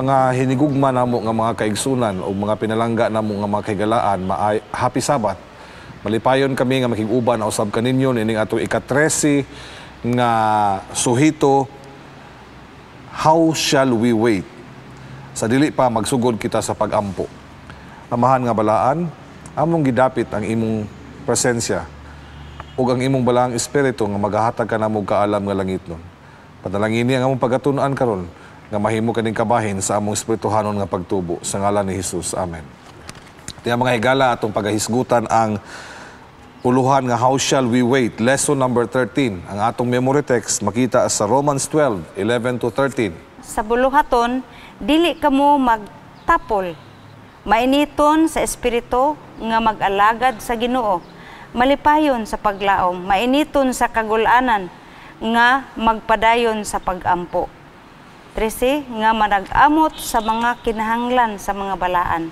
mga hinigugma namo nga mga kaigsunan o mga pinalangga namo nga mga kaigalaan, happy Sabbath. Malipayon kami nga makiguban na usab kaninyo nining atong ika-13 nga suhito, how shall we wait? Sa dili pa magsugod kita sa pag-ampo. Amahan nga balaan, among gidapit ang imong presensya ug ang imong balaang espiritu nga magahatag ka namo kaalam nga langit nun. Padalangini ang among pagatunan karon nga mahimo kaning kabahin sa among espirituhanon nga pagtubo sa ngalan ni Hesus. Amen. Tiya mga higala atong pagahisgutan ang uluhan nga how shall we wait, lesson number 13. Ang atong memory text makita sa Romans 12:11-13. Sa buluhaton, dili kamo magtapol. Mainiton sa espiritu nga mag-alagad sa Ginoo. Malipayon sa paglaom, mainiton sa kagulanan nga magpadayon sa pag-ampo. 13, nga manag-amot sa mga kinahanglan sa mga balaan.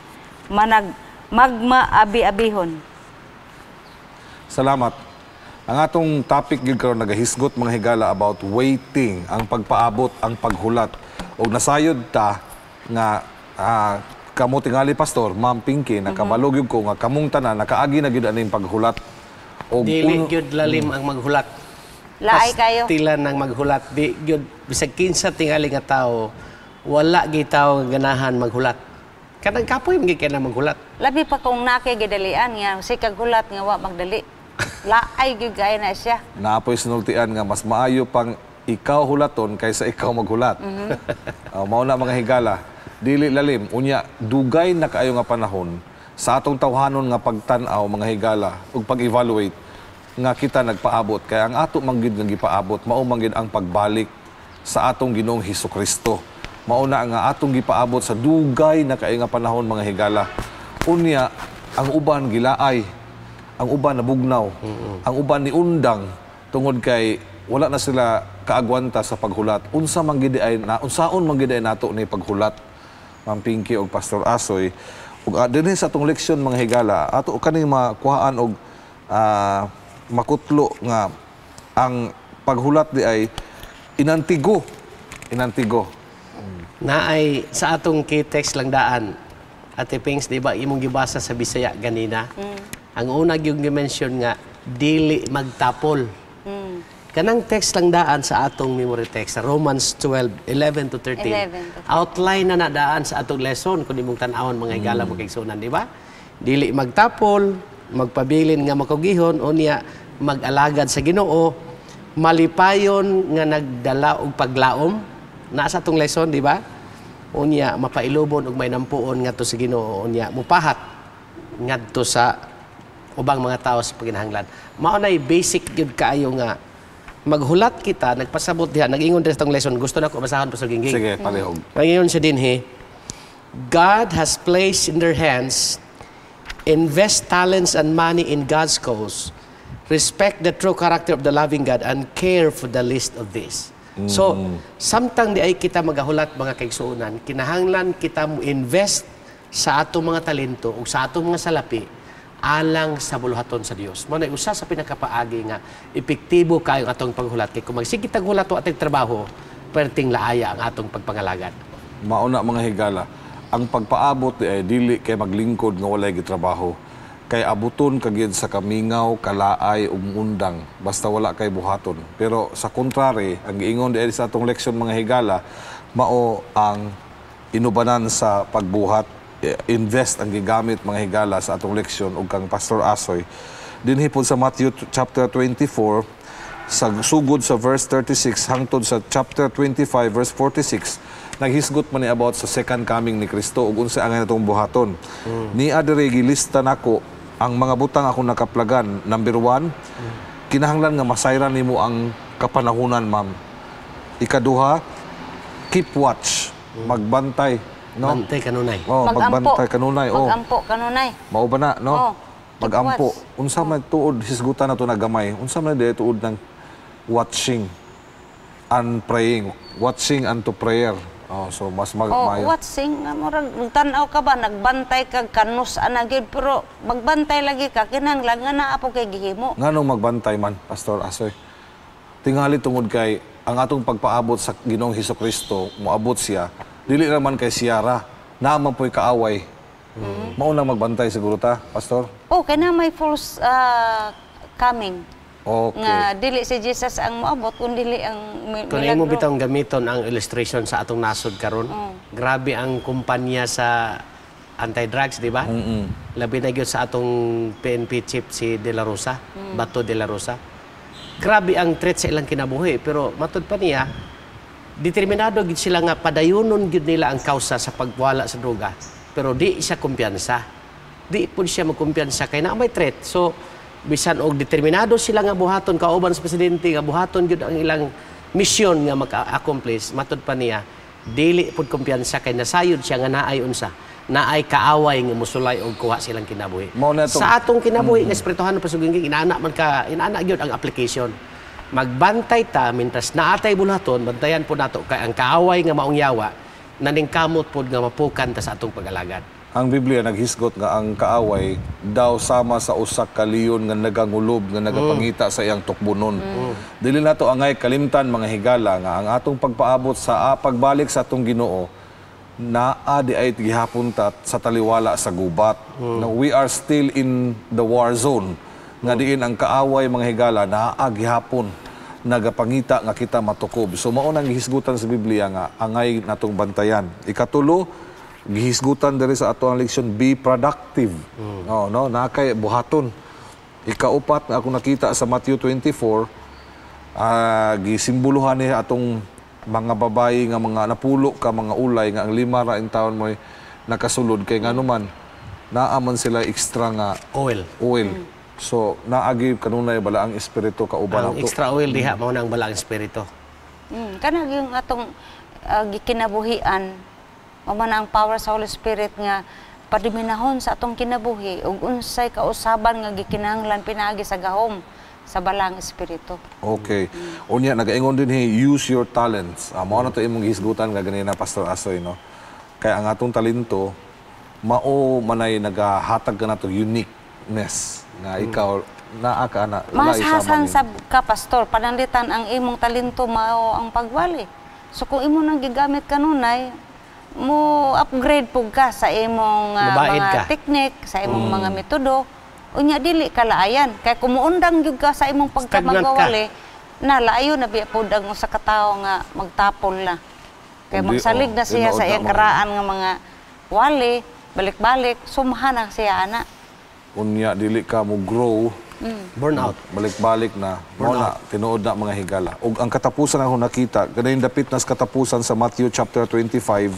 Magma-abi-abihon. Salamat. Ang atong topic gid karon nagahisgot mga higala about waiting, ang pagpaabot, ang paghulat. O nasayod ta nga kamo tingali pastor, Ma'am Pinky, nakabalog yun ko nga kamong tanan nakaagi na gyud aning paghulat. O dili gyud lalim ang maghulat. Laay kayo. Pastilan ang maghulat. Di gyud bisag kinsa tingali nga tawo, wala gyud tawo nga ganahan maghulat. Kanang kapoy mga kaya na maghulat. Labi pa kung nakigidalian nga, si kaghulat nga wa magdali. Laay gyud gaya na siya. Naapoy sinultian nga mas maayo pang ikaw hulaton kaysa ikaw maghulat. Mao na mga higala, dili lalim unya dugay na kaayo nga panahon sa atong tawhanon nga pagtan-aw mga higala ug pag-evaluate nga kita nagpaabot kaya ang ato manggid nga gipaabot mao manggid ang pagbalik sa atong Ginoong Hesukristo. Mao na nga atong gipaabot sa dugay na kaayo nga panahon mga higala. Unya ang uban gilaay, ang uban nabugnaw, ang uban ni undang tungod kay wala na sila kaagwanta sa paghulat. Unsa man gid ay unsaon man gid ay nato ni paghulat. Ma'am Pinky og Pastor Asoy, ug dinhi sa atong leksyon mga higala, ato kaning makuhaan og makutlo nga ang paghulat di ay inantigo. Na ay sa atong key-text lang daan. Ate Pings, di ba imong gibasa sa Bisaya ganina? Ang una yung gi-mention nga dili magtapol. Kanang text lang daan sa atong memory text sa Romans 12:11-13. Outline na daan sa atong lesson kung imong tan-awon mga higala mo kaigsunan, di ba? Dili magtapol, magpabilin nga makugihon unya mag-alagad sa Ginoo, malipayon nga nagdala og paglaom na sa atong lesson, di ba? Unya mapailubon og may nampuon ngadto sa Ginoo, unya mupahat ngadto sa ubang mga tao sa paginahanglan. Mao nay basic gyud kaayo nga maghulat kita, nagpasabot diha, nag-ingon din sa itong lesson. Gusto na ko basahan, Pastor Gingging. Sige, palihog. Ngayon siya din, God has placed in their hands, invest talents and money in God's cause, respect the true character of the loving God, and care for the least of this. So, samtang di ay kita magahulat, mga kaigsuunan, kinahanglan kita mo invest sa atong mga talento o sa atong mga salapi alang sa buluhaton sa Dios. Mo na usa sa pinakapaagi nga epektibo kayo atong paghulat kay kung magsige taghulat o atong trabaho perting laaya ang atong pagpangalagad. Mauna mga higala, ang pagpaabot ay dili kay maglingkod nga walay gitrabaho. Kay abuton kagid sa kamingaw, kalaay ug undang basta wala kay buhaton. Pero sa kontrary, ang giingon di sa atong leksyon mga higala, mao ang inubanan sa pagbuhat. Invest ang gigamit mga higala sa atong leksyon ug kang Pastor Asoy dinhi pod sa Matthew chapter 24 sa sugod sa verse 36 hangtod sa chapter 25 verse 46 naghisgot man ni about sa second coming ni Kristo ug unsa ang natong buhaton. Ni adire gilista nako ang mga butang ako nakaplagan. Number 1, kinahanglan nga masayran nimo ang kapanahunan, ma'am. Ikaduha, keep watch, magbantay. No? Bantay kanunay. Oh, magbantay kanunay. Oh. Magampo kanunay. Mao ba na, no? Oh, magampo. Unsa man tuod hisgutan nato na gamay. Unsa man di tuod ng watching and praying. Watching unto prayer. Oh, so mas mayo. Watching murag tan-aw ka ba nagbantay kag kanus ana gid pero magbantay lagi ka kinahanglan nga naa po kay gihimo. Nganong magbantay man, Pastor Asoy? Tingali tungod kay ang atong pagpaabot sa Ginoong Hesukristo, moabot siya Dili naman kay Ciara, naman po'y kaaway. Maunang magbantay siguro ta, Pastor? Oh, kaya na may false coming. Okay. Nga dili si Jesus ang moabot kundi dili ang Kung imo bitong gamiton ang illustration sa atong nasod karon, grabe ang kumpanya sa anti-drugs, di ba? Labi na gyud sa atong PNP chief si De La Rosa, Bato De La Rosa. Grabe ang threat sa ilang kinabuhi, pero matud pa niya, determinado gid sila nga padayunon gid nila ang kausa sa pagwala sa droga, pero di siya kumpiyansa. Di pud siya magkumpiyansa kay naa may threat. So bisan og determinado sila nga buhaton kauban sa presidente nga buhaton gyud ang ilang misyon nga maka-accomplish, matud pa niya dili pud kumpiyansa kay nasayod siya nga naay unsa, naay kaaway nga musulay og kuha silang kinabuhi. Sa atong kinabuhi nga espirituhan pasugingking inaana gyud ang application. Magbantay ta mintas naatay bulaton, bantayan po nato kay ang kaaway nga maong yawa naningkamot pod nga mapukan ta sa atong pag-alagad. Ang Biblia naghisgot nga ang kaaway daw sama sa usak ka leon nga nagangulob nga nagapangita sa iyang tukbunon. Dili nato angay kalimtan mga higala nga ang atong pagpaabot sa pagbalik sa atong Ginoo naa di ay gihapon ta sa taliwala sa gubat. Now, we are still in the war zone. Nga diin ang kaaway mga higala naa gihapon nagapangita nga kita matukob. So mao nang gihisgutan sa Biblia nga angay natong bantayan. Ikatulo, gihisgutan diri sa ato ang leksyon, be productive. No, nakay buhaton. Ikaupat nga ako nakita sa Matthew 24, gisimboluhan ni atong mga babayi nga mga napulo ka mga ulay nga ang 5 ra in taon mo'y nakasulod kay nganuman naaman sila extra nga oil. So naagi kanunay bala ang espiritu kauban ang extra oil diha mao nang bala ang espiritu. Kana yung atong gikinabuhian, man ang power sa Holy Spirit nga padiminahon sa atong kinabuhi ug unsay kausaban nga gikinahanglan pinaagi sa gahom sa balang espiritu. Okay. Unya nagaingon din use your talents. Mao na to imong gihisgutan nga ganina Pastor Asoy, no. Kay ang atong talento mao manay nagahatag ka nato uniqueness nga ikaw naa ka na mas hasan sab ka Pastor pananglitan ang imong talento mao ang pagwali. So kung imo nang gigamit kanunay mo upgrade pug ka sa imong mga technique, sa imong mga metodo, unya dili ka laayan. Kay kumuundang gyud ka sa imong pagkamagawali, na laayo na biya pud ang usa ka tawo nga magtapol na. Kay magsalig na siya sa iyang karaan nga mga wali, balik-balik, sumahan na siya ana. Unya dili ka mo grow, burnout, balik-balik na, mao na tinuod na mga higala. Ug ang katapusan ako nakita, kanayon dapit na sa katapusan sa Matthew chapter 25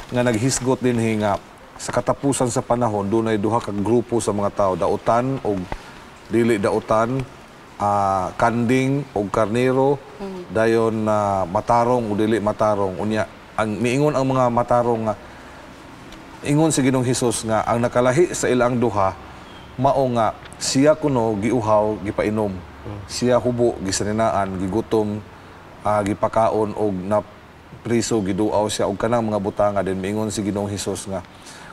nga naghisgot din nga sa katapusan sa panahon dunay duha ka grupo sa mga tao, dautan og dili dautan, kanding og karnero, dayon matarong o dili matarong. Unya ang miingon ang mga matarong nga ingon si Ginoong Hesus nga ang nakalahi sa ilang duha mao nga siya kuno giuhaw gipainom, siya hubo gisaninaan gigutom, gipakaon og na priso giduaw siya og kanang mga butanga. Din miingon si Ginoong Hesus nga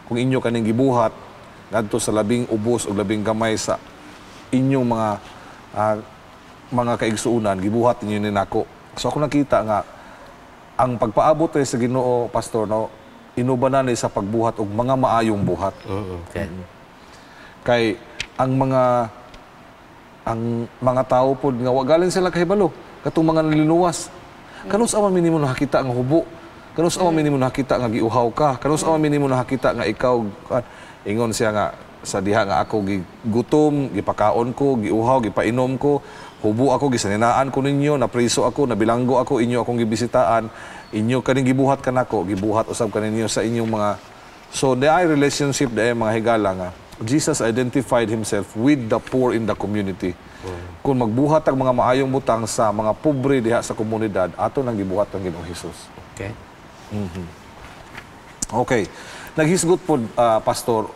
kung inyo kaning gibuhat ngadto sa labing ubos o labing gamay sa inyong mga kaigsuunan gibuhat ninyo ni nako. So ako nakita nga ang pagpaabot sa Ginoo Pastor, no, inubanan ni sa pagbuhat og mga maayong buhat. Okay. Kay ang mga tao pod nga wa galing sila kahibalo katong mga nalinuwas. Kanus aman minimo nakakita nga hubo. Kanus aman minimo nakakita nga giuhaw ka. Kanus aman minimo nakakita nga ikaw ingon siya nga sa diha nga ako gigutom, gipakaon ko, giuhaw, gipainom ko, hubo ako, gisaninaan ko ninyo, napriso ako, nabilanggo ako, inyo akong gibisitaan, inyo kaning gibuhat kanako, gibuhat usab kaninyo sa inyong mga. So there ay relationship there mga higala nga Jesus identified himself with the poor in the community. Kung magbuhat ang mga maayong butang sa mga pobre diha sa komunidad, ato nang gibuhat ang Ginoong Hesus. Okay. Okay. Naghisgot po, Pastor,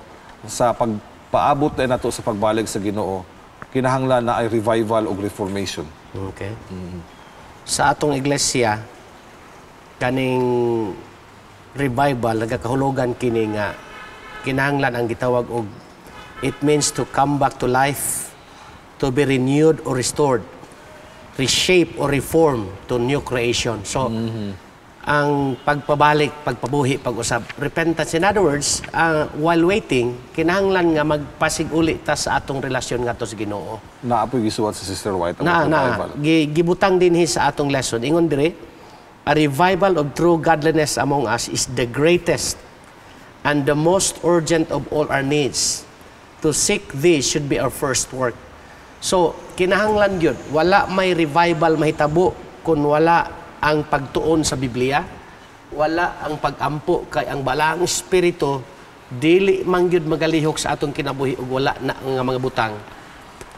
sa pagpaabot na nato sa pagbalik sa Ginoo, kinahanglan na ay revival o reformation. Okay. Sa atong iglesia, kaning revival, nagakahulugan kini nga kinahanglan ang gitawag og it means to come back to life, to be renewed or restored, reshape or reform to new creation. So, ang pagpabalik, pagpabuhi, pag-usab. Repentance. In other words, while waiting, kinahanglan nga magpasig-uli ta sa atong relasyon nga to sa Ginoo. Naapoy gisuwat sa Sister White. Na, gibutang din sa atong lesson. Ingon dire, a revival of true godliness among us is the greatest and the most urgent of all our needs. To seek thee should be our first work. So, kinahanglan yun. Wala may revival mahitabo kung wala ang pagtuon sa Biblia, wala ang pagampo kay ang balang espiritu, dili man gyud magalihok sa atong kinabuhi ug wala na nga mga butang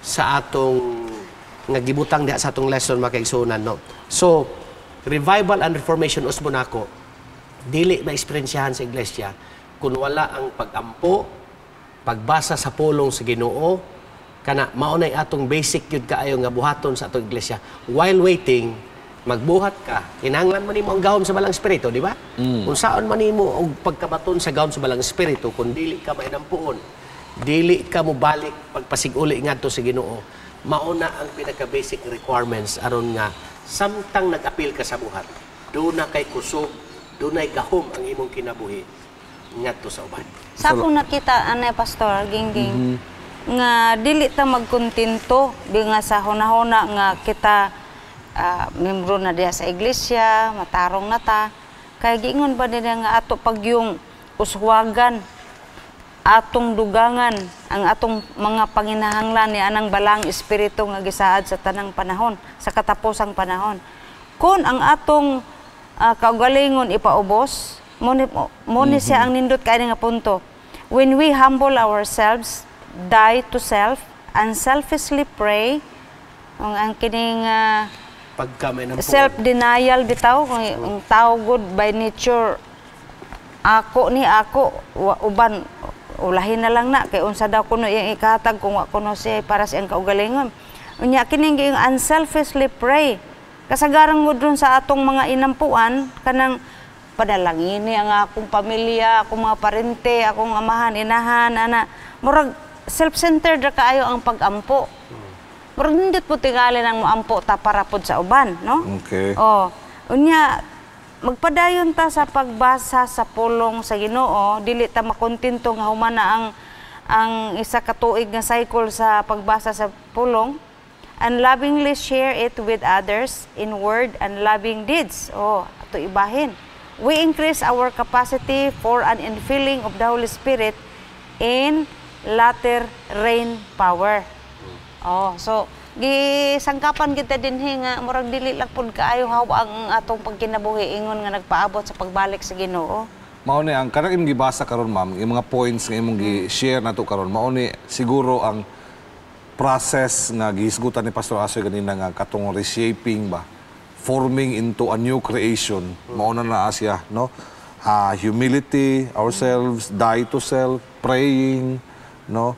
sa atong nga gibutang diha sa atong lesson makaigsunan, no. So, revival and reformation usbo nako dili na eksperyensyahan sa iglesia kung wala ang pagampo, pagbasa sa pulong sa Ginoo, kana maunay atong basic gyud kaayo nga buhaton sa atong iglesia. While waiting, magbuhat ka, kinahanglan man nimo ang gahom sa balang espiritu, di ba? Kung saan man nimo og pagkabaton sa gahom sa balang espiritu, kung dili ka mainampuon, dili ka mo balik pagpasiguli ngadto sa Ginoo, mauna ang pinaka-basic requirements aron nga samtang nag-apil ka sa buhat, doon na kay kusog, doon na gahom ang imong kinabuhi ngadto sa uban. Sa akong nakita, anay Pastor, gingging, nga dili ta magkontento, di nga sa hunahuna nga kita membro na diya sa iglesia, matarong na ta. Kaya giingon ba nila nga ato pag yung uswagan, atong dugangan, ang atong mga panginahanglan ni anang balang espiritu nga gisaad sa tanang panahon, sa katapusang panahon. Kung ang atong kaugalingon ipaubos, muni siya ang nindot kay nga punto. When we humble ourselves, die to self, unselfishly pray, ang kining self-denial bitaw, ang tao good by nature, ako uban, ulahin na lang na, kay unsa daw kuno yung ikahatag kung kuno siya para siyang kaugalingon. Unya, kining yung unselfishly pray, kasagarang mo dun sa atong mga inampuan, kanang panalangini ang akong pamilya, akong mga parente, akong amahan, inahan, ana, murag self-centered ra kaayo ang pag-ampo. Pero hindi po tingali ng muampo ta para po sa uban, no? Okay. Oh, unya, magpadayon ta sa pagbasa sa pulong sa Ginoo, dili ta makontento nga humana ang isa ka tuig nga cycle sa pagbasa sa pulong, and lovingly share it with others in word and loving deeds. Oh, ato ibahin. We increase our capacity for an infilling of the Holy Spirit in latter rain power. Oh, so gisangkapan kita dinhi nga murag dili lang pud kaayo hawa ang atong pagkinabuhi ingon nga nagpaabot sa pagbalik sa Ginoo. Mao ni ang kanang imong gibasa karon ma'am, yung mga points nga imong gi-share nato karon, mao ni siguro ang process nga gihisgutan ni Pastor Asoy ganina nga katong reshaping ba, forming into a new creation. Mao na siya, no? Humility, ourselves, die to self, praying, no?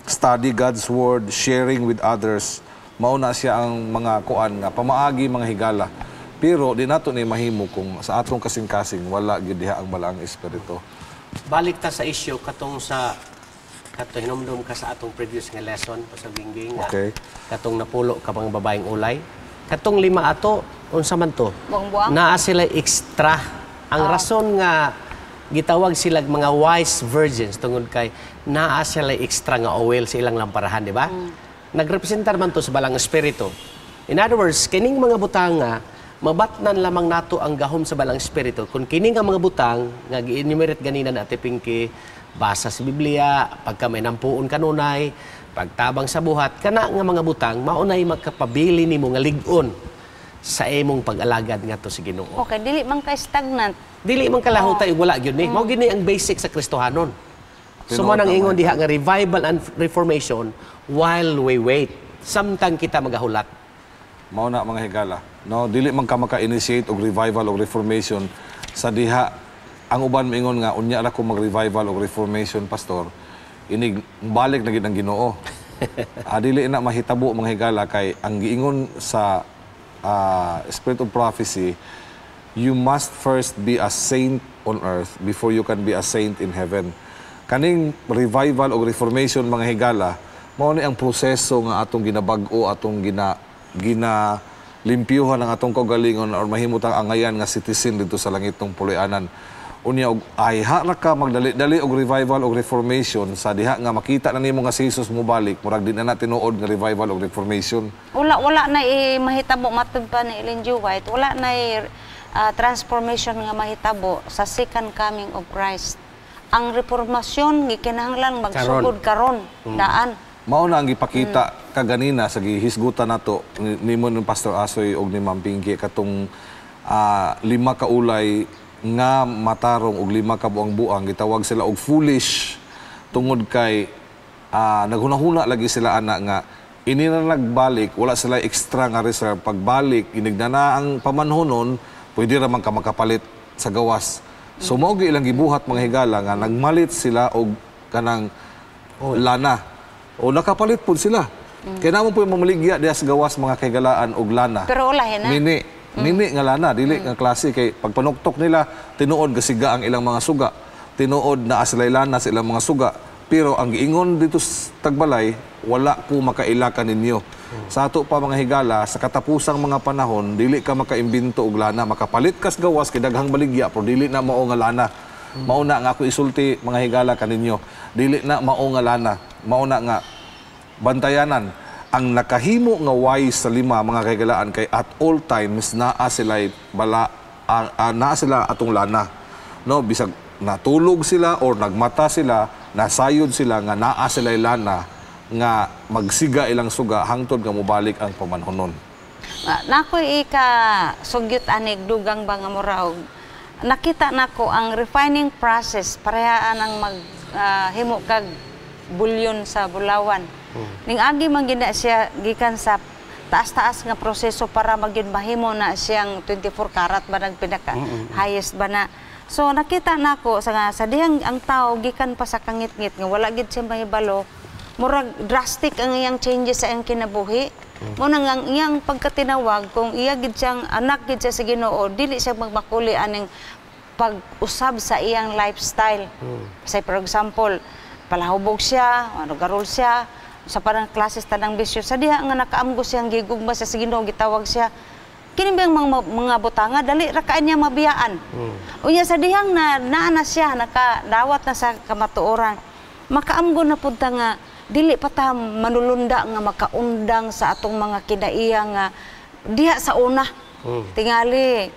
Study God's Word, sharing with others. Mauna siya ang mga kuan nga pamaagi, mga higala. Pero di nato ni mahimo kung sa atong kasing-kasing wala gyud diha ang balaang espiritu. Balik ta sa issue katong hinumdum ka sa atong previous nga lesson sa Gingging. Okay. Katong napulo ka mga babaeng ulay. Katong lima ato unsa man to? Buang-buang. Naa sila extra. Ang rason nga gitawag sila mga wise virgins tungod kay naa sila extra nga oil sa ilang lamparahan, di ba? Nagrepresentar man to sa balang espiritu. In other words, kining mga butang nga mabatnan lamang nato ang gahom sa balang espiritu. Kung kining nga mga butang nga gi-enumerate ganina na Pinky, basa sa Biblia, pagka may nampuon kanunay, pagtabang sa buhat, kana nga mga butang maunay magkapabili nimo nga lig-on sa imong pag-alagad ngadto sa Ginoo. Okay, dili man ka stagnant. Dili man kalahutay wala gyud ni. Mao gini ang basic sa Kristohanon. So man ang ingon diha nga revival and reformation while we wait. Samtang kita magahulat. Mao na mga higala, no? Dili man ka maka-initiate og revival o reformation sa diha ang uban mingon nga unya ra ko mag-revival o reformation, pastor. Inig balik na gid ang Ginoo. Dili na mahitabo mga higala kay ang giingon sa Spirit of Prophecy, you must first be a saint on earth before you can be a saint in heaven. Kaning revival o reformation mga higala, mao ni ang proseso nga atong ginabag-o, atong limpyuhan ang atong kaugalingon or mahimutang angayan nga citizen dito sa langitong puloy-anan. Unya og ayha ra ka magdali-dali og revival og reformation sa diha nga makita na nimo nga si Jesus mobalik, murag di na tinuod nga revival og reformation. Wala na mahitabo matud pa ni Ellen G. White. Wala na transformation nga mahitabo sa second coming of Christ. Ang reformasyon gikinahanglan magsugod karon daan. Mao na ang gipakita kaganina sa gihisgutan nato nimo ni Pastor Asoy og ni Ma'am Pinky katong 5 ka ulay nga matarong og 5 ka buang-buang gitawag sila og foolish tungod kay naghunahuna lagi sila ana nga ini na nagbalik wala sila extra nga reserve pagbalik inigdana ang pamanhonon pwede ra man ka makapalit sa gawas. So mao gi ilang gibuhat mga higala nga nagmalit sila og kanang lana o nakapalit pud sila. Kaya naman po yung mamaligya diya sa gawas mga kaigalaan og lana. Pero ulahin na. Mini nga lana, dili nga klase kay pagpanuktok nila, tinuod gasiga ang ilang mga suga. Tinuod na aslay lana sa ilang mga suga. Pero ang giingon dito sa Tagbalay, wala ko makailakan ninyo. Sa ato pa mga higala, sa katapusang mga panahon, dili ka makaimbento og lana. Makapalit kas gawas, kay daghang baligya, pero dili na mao nga lana. Mao na nga ako isulti mga higala kaninyo. Dili na mao nga lana. Mao na nga bantayanan. Ang nakahimo nga wise sa 5 mga kaigalaan kay at all times naa sila naa sila atong lana. No, bisag natulog sila or nagmata sila, nasayod sila nga naa sila lana nga magsiga ilang suga hangtod nga mobalik ang pamanhonon. Nakoy sugyot anig dugang ba nga muraog. Nakita nako ang refining process parehaan ang maghimo kag bulyon sa bulawan. Ning agi man gina siya gikan sa taas-taas nga proseso para magyud mahimo na siyang 24 karat ba nang pinaka highest ba na. So nakita nako sa dihang ang tao gikan pa sa kangit-ngit nga wala gid siya mahibalo, murag drastic ang iyang changes sa iyang kinabuhi. Mo nang ang iyang pagkatinawag kung iya gid siyang anak gid siya sa Ginoo, dili siya magmakuli aning pag-usab sa iyang lifestyle. Say for example, palahubog siya, garol siya, sa parang klases tanang bisyo. Sa diha nga nakaamgo siyang gigugma sa Ginoo, gitawag siya. Kini bang mga butanga, dali ra kaan niya mabiyaan. Unya sa dihang naana siya, nakadawat na sa kamatuoran. Makaamgo na punta nga, dili pa ta manulunda nga makaundang sa atong mga kinaiya nga diha sa una. Tingali,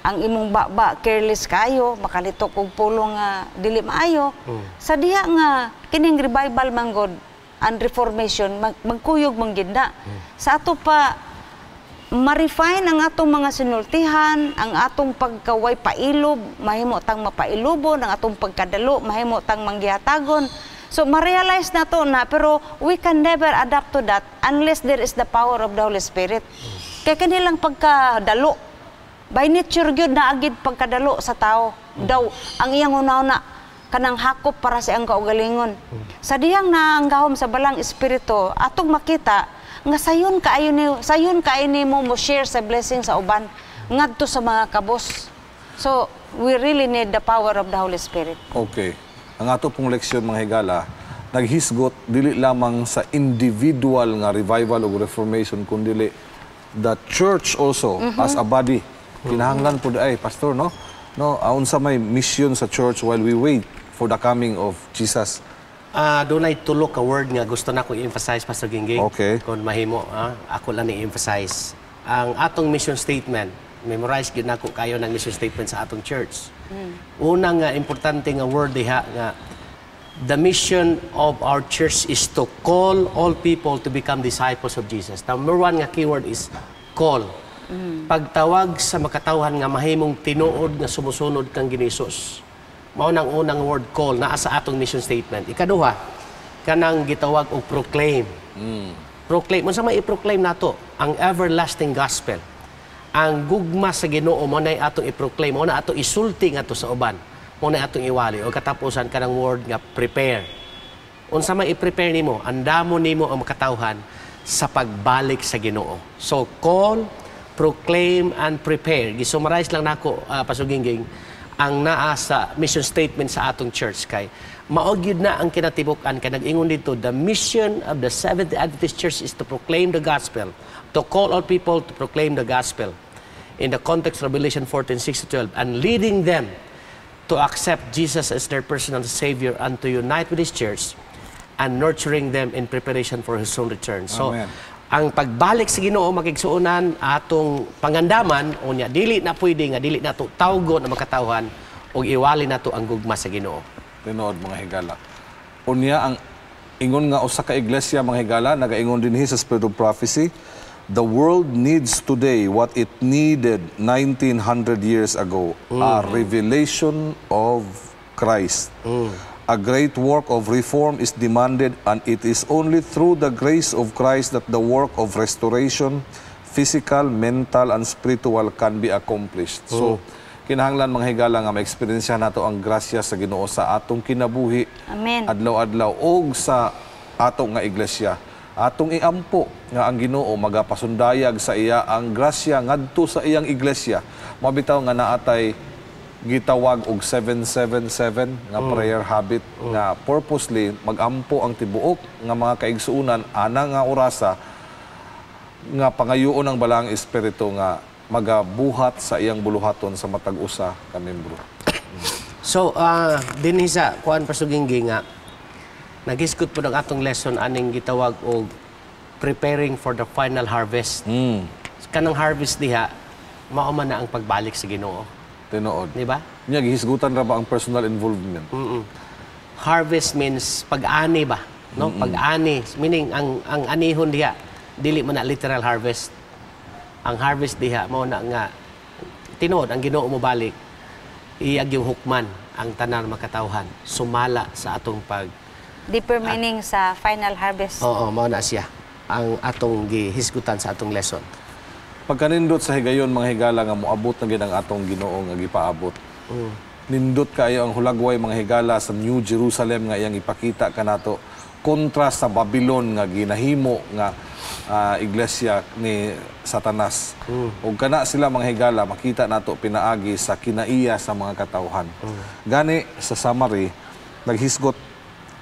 ang imong baba careless kayo, makalitok og pulong nga dili maayo. Sa diha nga kining revival manggod and reformation magkuyog manggida. Sa ato pa ma-refine ang atong mga sinultihan, ang atong pagkaway pailob, mahimo tang mapailubon, ang atong pagkadalo, mahimo tang manggihatagon. So ma-realize na to na, pero we can never adapt to that unless there is the power of the Holy Spirit. Kaya kanilang pagkadalo, by nature gyud na agid pagkadalo sa tao. Daw ang iyang una-una kanang hakop para sa iyang kaugalingon. Sa diyang naanggahom sa balang espiritu, atong makita nga sayon kaayo nimo mo share sa blessing sa uban ngadto sa mga kabos. So we really need the power of the Holy Spirit. Okay. Ang ato pong leksyon mga higala, naghisgot dili lamang sa individual nga revival o reformation kundi the church also as a body. Kinahanglan po ay pastor no unsa may mission sa church while we wait for the coming of Jesus. Doon ay tulok ka word nga gusto na ko i-emphasize, Pastor Gingging. Okay. Kung mahimo, ako lang i-emphasize. Ang atong mission statement, memorize gid nako kayo ng mission statement sa atong church. Unang importante nga word diha nga the mission of our church is to call all people to become disciples of Jesus. Number 1 nga keyword is call. Pagtawag sa makatawhan nga mahimong tinuod nga sumusunod kang Ginisus. Mao nang unang word call naa sa atong mission statement. Ikaduha, kanang gitawag og proclaim. Proclaim, unsa may i-proclaim nato? Ang everlasting gospel. Ang gugma sa Ginoo mo na atong i-proclaim, mo na ato isulti ngadto sa uban. Mo na atong iwali o katapusan kanang word nga prepare. Unsa may i-prepare nimo? Andamo nimo ang makatawhan sa pagbalik sa Ginoo. So call, proclaim and prepare. Gisummarize lang nako Pastor Gingging. ang naa sa mission statement sa atong church kay maog yun na ang kinatibuk-an kay nag-ingon dito, the mission of the Seventh-day Adventist Church is to proclaim the gospel, to call all people to proclaim the gospel in the context of Revelation 14:6-12, and leading them to accept Jesus as their personal Savior and to unite with His church and nurturing them in preparation for His soon return. So, Amen. ang pagbalik sa Ginoo makigsuonan atong pangandaman unya dili na pwede nga dili nato tawgon na makatawhan og iwali nato ang gugma sa Ginoo. Tinuod mga higala. Unya ang ingon nga usa ka iglesia mga higala nagaingon dinhi sa Spirit of Prophecy, the world needs today what it needed 1900 years ago, a revelation of Christ. A great work of reform is demanded, and it is only through the grace of Christ that the work of restoration, physical, mental, and spiritual can be accomplished. So, kinahanglan mga higala nga ma-experience nato ang grasya sa Ginoo sa atong kinabuhi, Amen. adlaw-adlaw, og sa atong nga iglesia. Atong iampo nga ang Ginoo magapasundayag sa iya ang grasya ngadto sa iyang iglesia. Mabitaw nga naatay gitawag og 777 nga prayer habit nga purposely magampo ang tibuok nga mga kaigsuonan ana nga orasa nga pangayoon ang balang espiritu nga magabuhat sa iyang buluhaton sa matag usa ka membro. So, dinhi sa kuan pasuginggi nga nagisgot po ng atong lesson aning gitawag og preparing for the final harvest. Kanang harvest diha mao man na ang pagbalik sa Ginoo. Tinuod. Di ba? Nya gihisgutan ra ba ang personal involvement? Harvest means pag-ani ba? No? Pag-ani. Meaning, ang anihon diha, dili man na literal harvest. Ang harvest diha, mao na nga, tinuod, ang Ginoo mo balik, iyag yung hukman, ang tanan makatawhan, sumala sa atong pag... Deeper meaning sa final harvest. Oo, mao na siya. Ang atong gihisgutan sa atong lesson. Pagkanindot sa higayon mga higala nga moabot na gid ang atong Ginoo nga gipaabot. Nindot kayo ang hulagway mga higala sa New Jerusalem nga iyang ipakita kanato kontra sa Babylon nga ginahimo nga iglesia ni Satanas. Ug kana sila mga higala makita nato pinaagi sa kinaiya sa mga katawhan. Gani sa summary naghisgot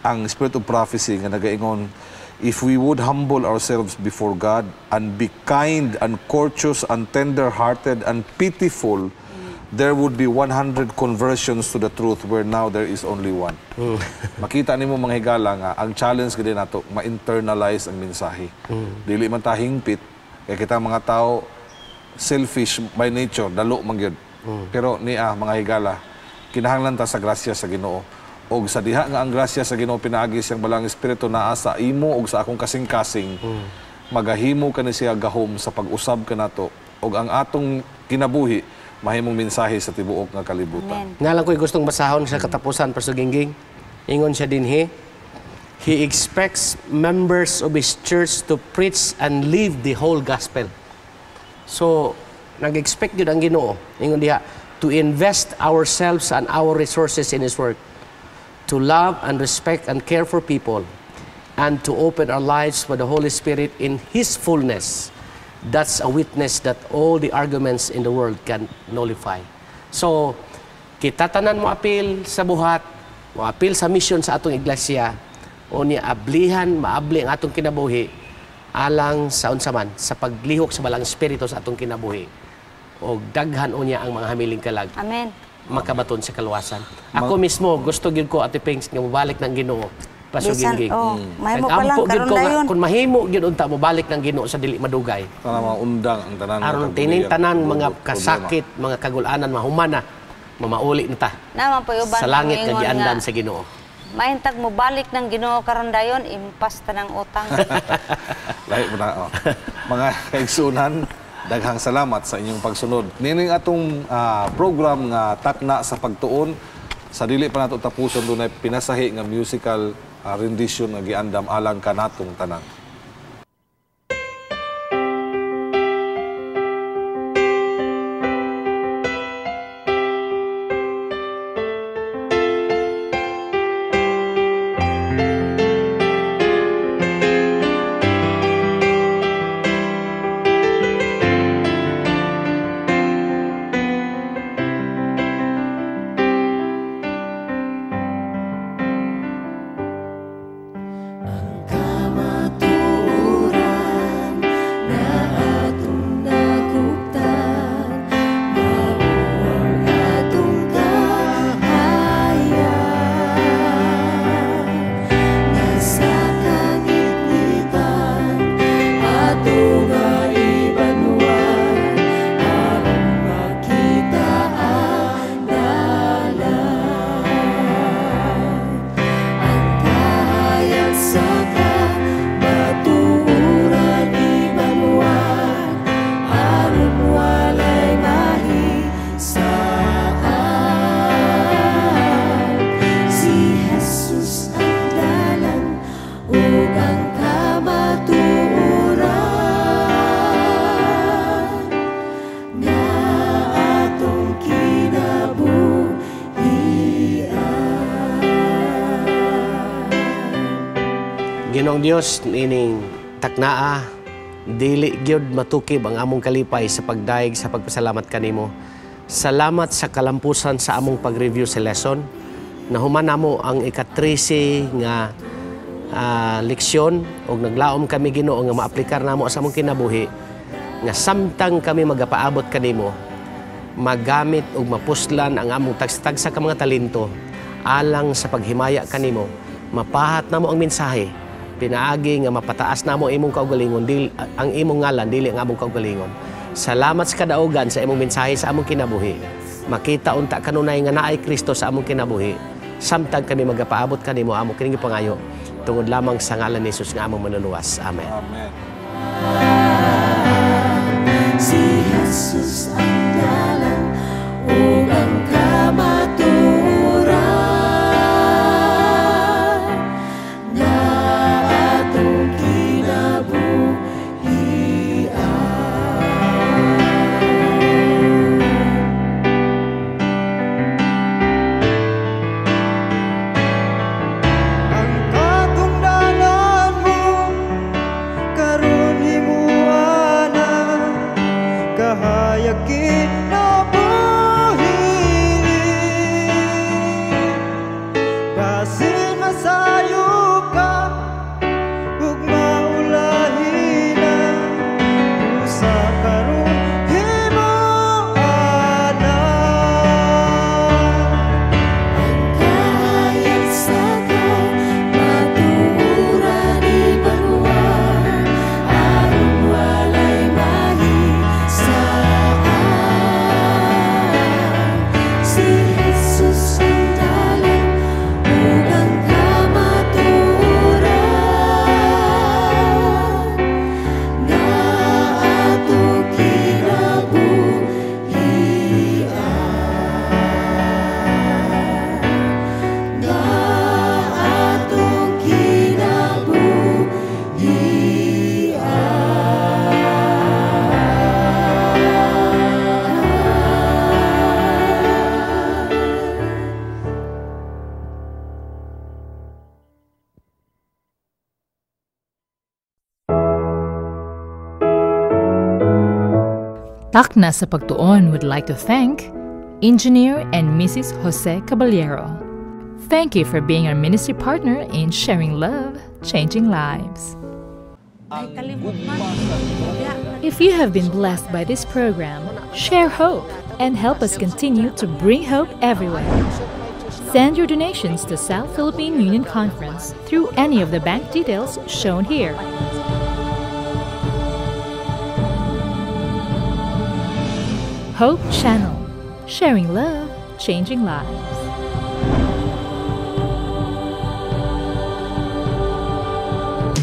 ang Spirit of Prophecy nga nagaingon, if we would humble ourselves before God and be kind and courteous and tender-hearted and pitiful, there would be 100 conversions to the truth where now there is only one. Makita nimo mga higala nga ang challenge gid nato ma-internalize ang mensahe. Dili man ta hingpit kay kita mga tao selfish by nature, dalo man gyud. Pero niya mga higala kinahanglan ta sa grasya sa Ginoo. Og sa diha nga ang grasya sa Ginoo pinaagi siyang balang espiritu naa sa imo og sa akong kasing-kasing, magahimo kani siya gahom sa pag-usab kanato og ang atong kinabuhi mahimong mensahe sa tibuok nga kalibutan. Amen. Nga lang ko'y gustong basahon sa katapusan, Pastor Gingging. Ingon siya dinhi, he expects members of his church to preach and live the whole gospel. So, nag-expect yun ang Ginoo. Ingon diha, to invest ourselves and our resources in His work, to love and respect and care for people, and to open our lives for the Holy Spirit in His fullness. That's a witness that all the arguments in the world can nullify. So, kita tanan mo apil sa buhat, mo apil sa mission sa atong iglesia, o ni ablihan, maabli ang atong kinabuhi, alang sa unsaman, sa paglihok sa balang espiritu sa atong kinabuhi, o daghan o niya ang mga hamiling kalag. Amen. Makabaton sa kaluwasan. Ako mismo, gusto gyud ko, Ate Pings, nga mabalik ng Ginoo. Bisan, Pasugingig. mahimo pa lang, Nag-ampo gyud karon ko nga, dayon. kung mahimo gyud unta mo balik ng Ginoo sa dili madugay. Para maundang ang tanan nga Aron kabuhian, tining tanan mga problema. kasakit, mga kagulanan, mahumana, mamauli na ta. Naman po uban Sa langit nga moingon giandan nga, sa Ginoo. mahintag mo balik ng Ginoo karon dayon, impas ta ng utang. Lahi mo na. Oh. Mga kaigsunan, daghang salamat sa inyong pagsunod. Nining atong program nga takna sa pagtuon, sa dili pa nato tapuson dunay pinasahi nga musical rendition nga giandam alang kanatong tanan. Ginoong Dios nining taknaa dili gyud matukib ang among kalipay sa pagdaig sa pagpasalamat kanimo. Salamat sa kalampusan sa among pag-review sa lesson. Nahuman namo ang ika-13 nga leksyon og naglaom kami Ginoo nga maaplikar namo sa among kinabuhi nga samtang kami magapaabot kanimo magamit ug mapuslan ang among tagsa ka mga talento alang sa paghimaya kanimo. Mapahat namo ang mensahe pinaagi nga mapataas namo imong kaugalingon ang imong ngalan dili ang among kaugalingon. Salamat sa kadaugan sa imong mensahe sa among kinabuhi. Makita unta kanunay nga naay Kristo sa among kinabuhi. Samtang kami magapaabot kanimo among kining pangayo tungod lamang sa ngalan ni Jesus nga among manuluwas. Amen. Amen. Si Jesus ang dalan ug ang kamaturan nga atong kinabuhian. Ang katungdanan mo karon himuana kahayag kinabuhi basin masayo ka ug maulahi na usa karon himuana. Kahayag sa kamaturan ibaguan aron walay mahisaan. Si Jesus ang dalan ug ang kamaturan nga atong kinabuhian. Nga atong kinabuhian. Takna sa Pagtuon would like to thank Engineer and Mrs. Jose Caballero. Thank you for being our ministry partner in sharing love, changing lives. If you have been blessed by this program, share hope and help us continue to bring hope everywhere. Send your donations to South Philippine Union Conference through any of the bank details shown here. Hope Channel, sharing love, changing lives.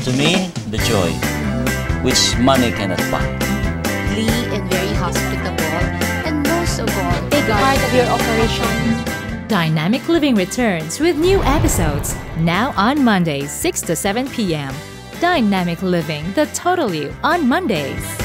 To me, the joy, which money cannot buy. and very hospitable, and most of all, big part of your operation. Dynamic Living returns with new episodes now on Mondays 6 to 7 p.m. Dynamic Living, the Total You on Mondays.